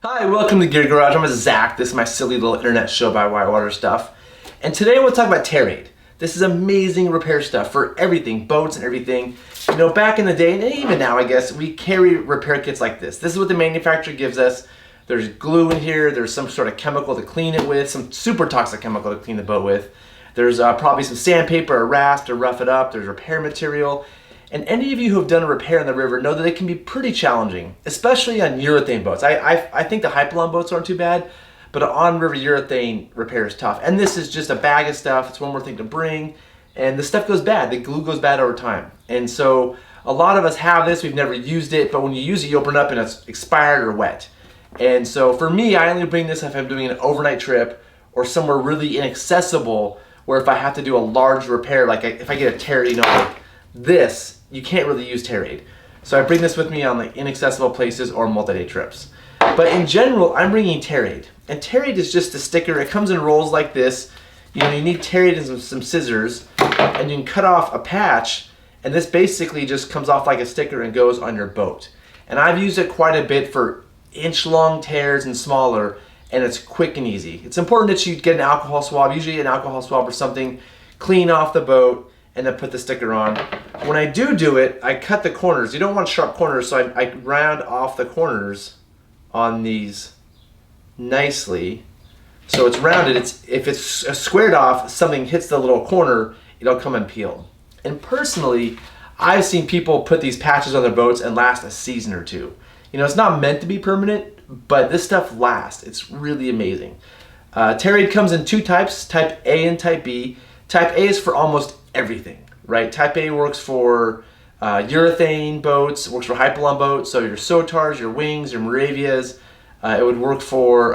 Hi, welcome to Gear Garage. I'm Zach. This is my silly little internet show by Whitewater stuff. And today we'll talk about TearAid. This is amazing repair stuff for everything, boats and everything. You know, back in the day, and even now I guess, we carry repair kits like this. This is what the manufacturer gives us. There's glue in here, there's some sort of chemical to clean it with, some super toxic chemical to clean the boat with. There's probably some sandpaper or Raft to rough it up. There's repair material. And any of you who have done a repair in the river know that it can be pretty challenging, especially on urethane boats. I think the Hypalon boats aren't too bad, but on river urethane repair is tough. And this is just a bag of stuff. It's one more thing to bring. And the stuff goes bad. The glue goes bad over time. And so a lot of us have this. We've never used it, but when you use it, you open it up and it's expired or wet. And so for me, I only bring this if I'm doing an overnight trip or somewhere really inaccessible, where if I have to do a large repair, like if I get a tear, you know, like this, you can't really use TearAid. So I bring this with me on like inaccessible places or multi-day trips. But in general, I'm bringing TearAid. And TearAid is just a sticker. It comes in rolls like this. You know, you need TearAid and some scissors, and you can cut off a patch, and this basically just comes off like a sticker and goes on your boat. And I've used it quite a bit for inch-long tears and smaller, and it's quick and easy. It's important that you get an alcohol swab, usually an alcohol swab or something, clean off the boat, and then put the sticker on. When I do it, I cut the corners. You don't want sharp corners, so I round off the corners on these nicely. So it's rounded. If it's squared off, something hits the little corner, it'll come unpeeled. And personally, I've seen people put these patches on their boats and last a season or two. You know, it's not meant to be permanent, but this stuff lasts. It's really amazing. TearAid comes in two types, type A and type B. Type A is for almost everything, right? Type A works for urethane boats, works for Hypalon boats, so your Sotars, your Wings, your Moravias. It would work for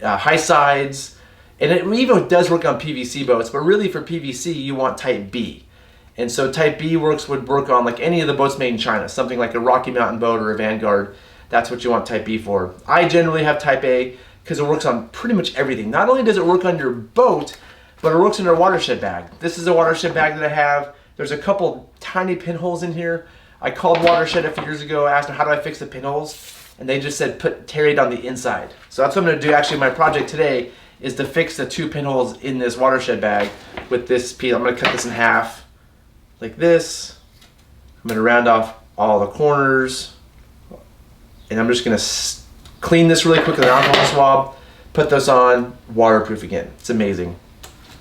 high sides, and it even does work on PVC boats, but really for PVC you want type B. And so type B would work on like any of the boats made in China, something like a Rocky Mountain boat or a Vanguard. That's what you want type B for. I generally have type A because it works on pretty much everything. Not only does it work on your boat, but it works in a watershed bag. This is a watershed bag that I have. There's a couple tiny pinholes in here. I called Watershed a few years ago, asked them how do I fix the pinholes, and they just said put TearAid on the inside. So that's what I'm gonna do. Actually, my project today is to fix the two pinholes in this watershed bag with this piece. I'm gonna cut this in half like this. I'm gonna round off all the corners, and I'm just gonna clean this really quick with an alcohol swab, put this on, waterproof again. It's amazing.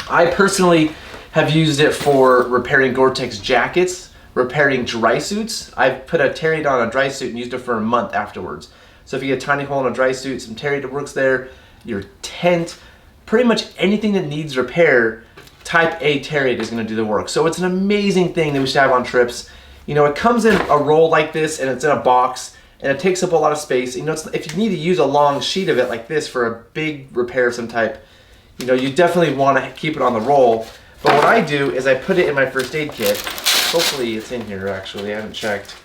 I personally have used it for repairing Gore-Tex jackets, repairing dry suits. I've put a TearAid on a dry suit and used it for a month afterwards. So if you get a tiny hole in a dry suit, some TearAid works there, your tent, pretty much anything that needs repair, type A TearAid is gonna do the work. So it's an amazing thing that we should have on trips. You know, it comes in a roll like this and it's in a box and it takes up a lot of space. You know, if you need to use a long sheet of it like this for a big repair of some type, you know, you definitely want to keep it on the roll. But what I do is I put it in my first aid kit. Hopefully it's in here actually, I haven't checked.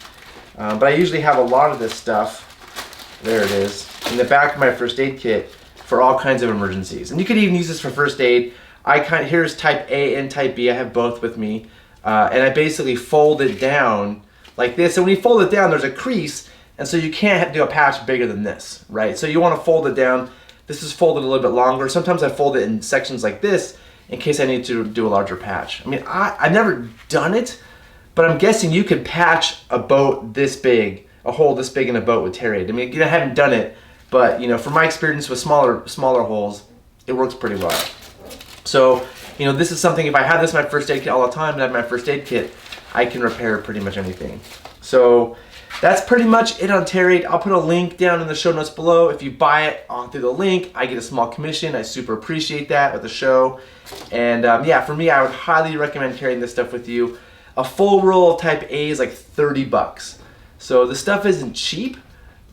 But I usually have a lot of this stuff, there it is, in the back of my first aid kit for all kinds of emergencies. And you could even use this for first aid. Here's type A and type B, I have both with me. And I basically fold it down like this. And when you fold it down, there's a crease, and so you can't do a patch bigger than this, right? So you want to fold it down. This is folded a little bit longer. Sometimes I fold it in sections like this in case I need to do a larger patch. I mean, I've never done it, but I'm guessing you could patch a boat this big, a hole this big in a boat with TearAid. I mean, I haven't done it, but you know, from my experience with smaller holes, it works pretty well. So, you know, this is something, if I had this in my first aid kit all the time and I have my first aid kit, I can repair pretty much anything. So that's pretty much it on TearAid. I'll put a link down in the show notes below. If you buy it through the link, I get a small commission. I super appreciate that with the show. And yeah, for me, I would highly recommend carrying this stuff with you. A full roll of type A is like 30 bucks. So the stuff isn't cheap,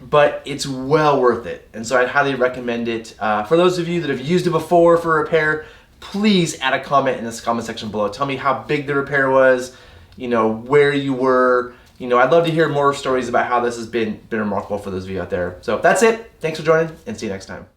but it's well worth it. And so I'd highly recommend it. For those of you that have used it before for repair, please add a comment in this comment section below. Tell me how big the repair was, you know, where you were. You know, I'd love to hear more stories about how this has been remarkable for those of you out there. So that's it. Thanks for joining, and see you next time.